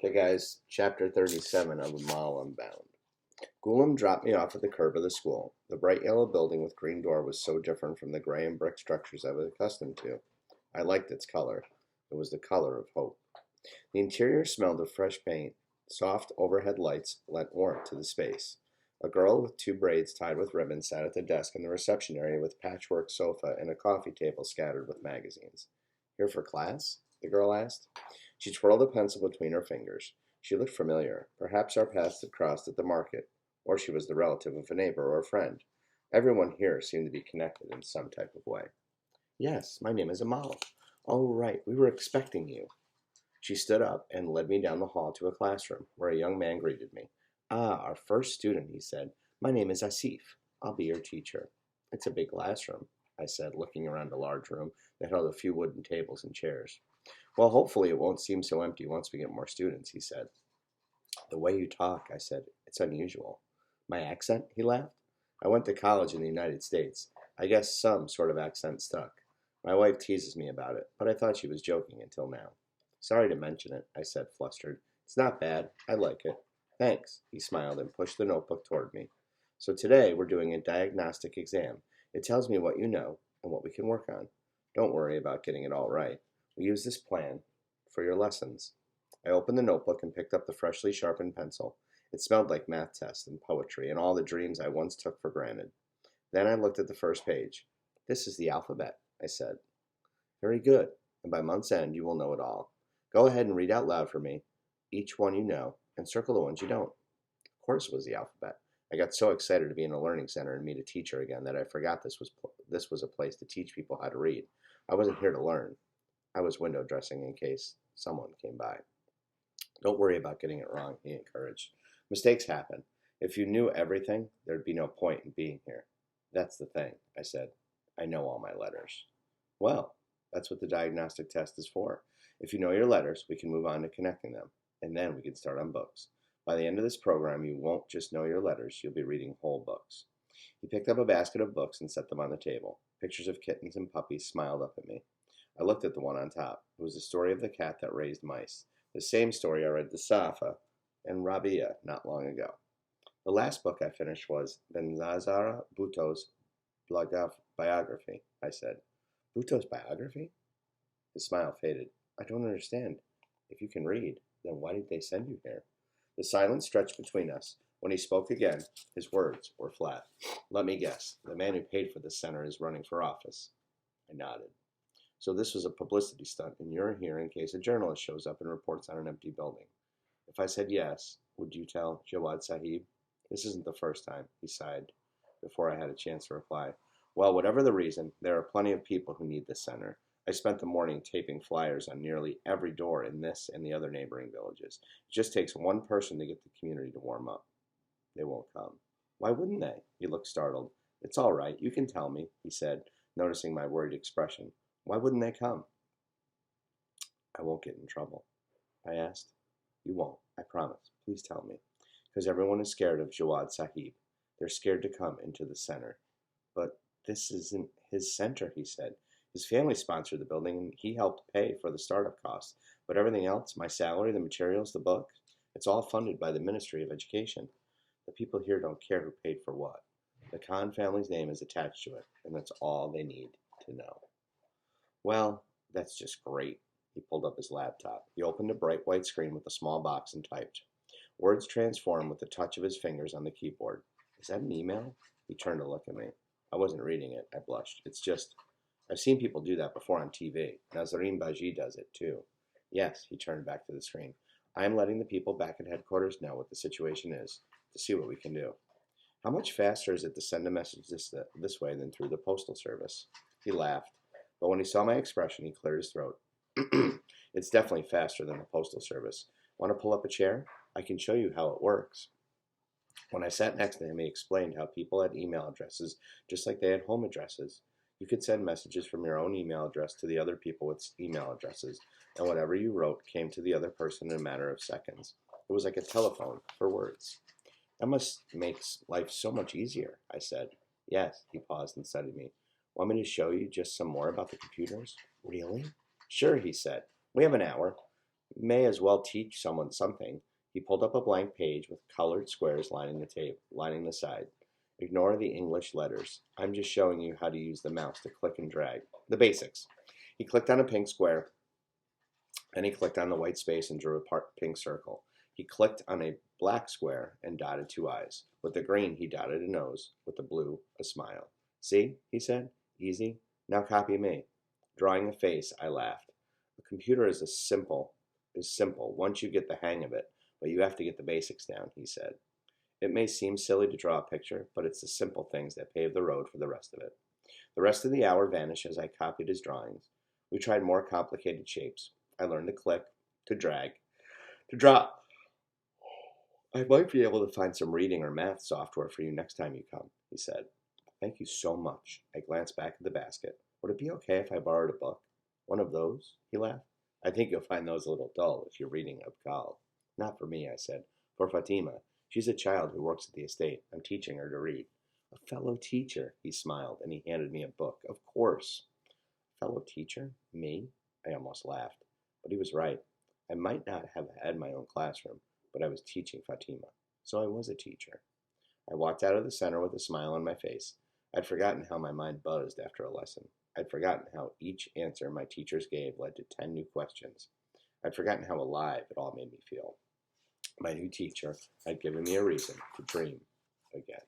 Okay, guys, chapter 37 of Amal Unbound. Gulam dropped me off at the curb of the school. The bright yellow building with green door was so different from the gray and brick structures I was accustomed to. I liked its color. It was the color of hope. The interior smelled of fresh paint. Soft overhead lights lent warmth to the space. A girl with two braids tied with ribbon sat at the desk in the reception area with a patchwork sofa and a coffee table scattered with magazines. Here for class? The girl asked. She twirled a pencil between her fingers. She looked familiar. Perhaps our paths had crossed at the market, or she was the relative of a neighbor or a friend. Everyone here seemed to be connected in some type of way. Yes, my name is Amal. Oh, right, we were expecting you. She stood up and led me down the hall to a classroom, where a young man greeted me. Ah, our first student, he said. My name is Asif. I'll be your teacher. It's a big classroom, I said, looking around a large room that held a few wooden tables and chairs. Well, hopefully it won't seem so empty once we get more students, he said. The way you talk, I said, it's unusual. My accent? He laughed. I went to college in the United States. I guess some sort of accent stuck. My wife teases me about it, but I thought she was joking until now. Sorry to mention it, I said, flustered. It's not bad. I like it. Thanks, he smiled and pushed the notebook toward me. So today we're doing a diagnostic exam. It tells me what you know and what we can work on. Don't worry about getting it all right. We use this plan for your lessons. I opened the notebook and picked up the freshly sharpened pencil. It smelled like math tests and poetry and all the dreams I once took for granted. Then I looked at the first page. This is the alphabet, I said. Very good, and by month's end you will know it all. Go ahead and read out loud for me each one you know, and circle the ones you don't. Of course it was the alphabet. I got so excited to be in a learning center and meet a teacher again that I forgot this was a place to teach people how to read. I wasn't here to learn. I was window dressing in case someone came by. Don't worry about getting it wrong, he encouraged. Mistakes happen. If you knew everything, there'd be no point in being here. That's the thing, I said. I know all my letters. Well, that's what the diagnostic test is for. If you know your letters, we can move on to connecting them, and then we can start on books. By the end of this program, you won't just know your letters, you'll be reading whole books. He picked up a basket of books and set them on the table. Pictures of kittens and puppies smiled up at me. I looked at the one on top. It was the story of the cat that raised mice. The same story I read to Safa and Rabia not long ago. The last book I finished was Benzazara Bhutto's biography, I said. Bhutto's biography? His smile faded. I don't understand. If you can read, then why did they send you here? The silence stretched between us. When he spoke again, his words were flat. Let me guess. The man who paid for this center is running for office. I nodded. So this was a publicity stunt, and you're here in case a journalist shows up and reports on an empty building. If I said yes, would you tell Jawad Sahib? This isn't the first time, he sighed, before I had a chance to reply. Well, whatever the reason, there are plenty of people who need this center. I spent the morning taping flyers on nearly every door in this and the other neighboring villages. It just takes one person to get the community to warm up. They won't come. Why wouldn't they? He looked startled. It's all right, you can tell me, he said, noticing my worried expression. Why wouldn't they come? I won't get in trouble, I asked. You won't, I promise. Please tell me. Because everyone is scared of Jawad Sahib. They're scared to come into the center. But this isn't his center, he said. His family sponsored the building, and he helped pay for the startup costs. But everything else, my salary, the materials, the books, it's all funded by the Ministry of Education. The people here don't care who paid for what. The Khan family's name is attached to it, and that's all they need to know. Well, that's just great. He pulled up his laptop. He opened a bright white screen with a small box and typed. Words transformed with the touch of his fingers on the keyboard. Is that an email? He turned to look at me. I wasn't reading it. I blushed. It's just, I've seen people do that before on TV. Nazarene Baji does it too. Yes, he turned back to the screen. I am letting the people back at headquarters know what the situation is, to see what we can do. How much faster is it to send a message this way than through the postal service? He laughed. But when he saw my expression, he cleared his throat. It's definitely faster than the postal service. Want to pull up a chair? I can show you how it works. When I sat next to him, he explained how people had email addresses just like they had home addresses. You could send messages from your own email address to the other people with email addresses, and whatever you wrote came to the other person in a matter of seconds. It was like a telephone for words. That must make life so much easier, I said. Yes, he paused and studied me. Want me to show you just some more about the computers? Really? Sure, he said. We have an hour. may as well teach someone something. He pulled up a blank page with colored squares lining the side. Ignore the English letters. I'm just showing you how to use the mouse to click and drag. The basics. He clicked on a pink square, then he clicked on the white space and drew a pink circle. He clicked on a black square and dotted 2 eyes. With the green, he dotted a nose. With the blue, a smile. See, he said. Easy. Now copy me. Drawing a face, I laughed. A computer is simple once you get the hang of it, but you have to get the basics down, he said. It may seem silly to draw a picture, but it's the simple things that pave the road for the rest of it. The rest of the hour vanished as I copied his drawings. We tried more complicated shapes. I learned to click, to drag, to drop. I might be able to find some reading or math software for you next time you come, he said. Thank you so much. I glanced back at the basket. Would it be okay if I borrowed a book? One of those? He laughed. I think you'll find those a little dull if you're reading Abkal. Not for me, I said. For Fatima. She's a child who works at the estate. I'm teaching her to read. A fellow teacher, he smiled, and he handed me a book. Of course. Fellow teacher? Me? I almost laughed. But he was right. I might not have had my own classroom, but I was teaching Fatima. So I was a teacher. I walked out of the center with a smile on my face. I'd forgotten how my mind buzzed after a lesson. I'd forgotten how each answer my teachers gave led to 10 new questions. I'd forgotten how alive it all made me feel. My new teacher had given me a reason to dream again.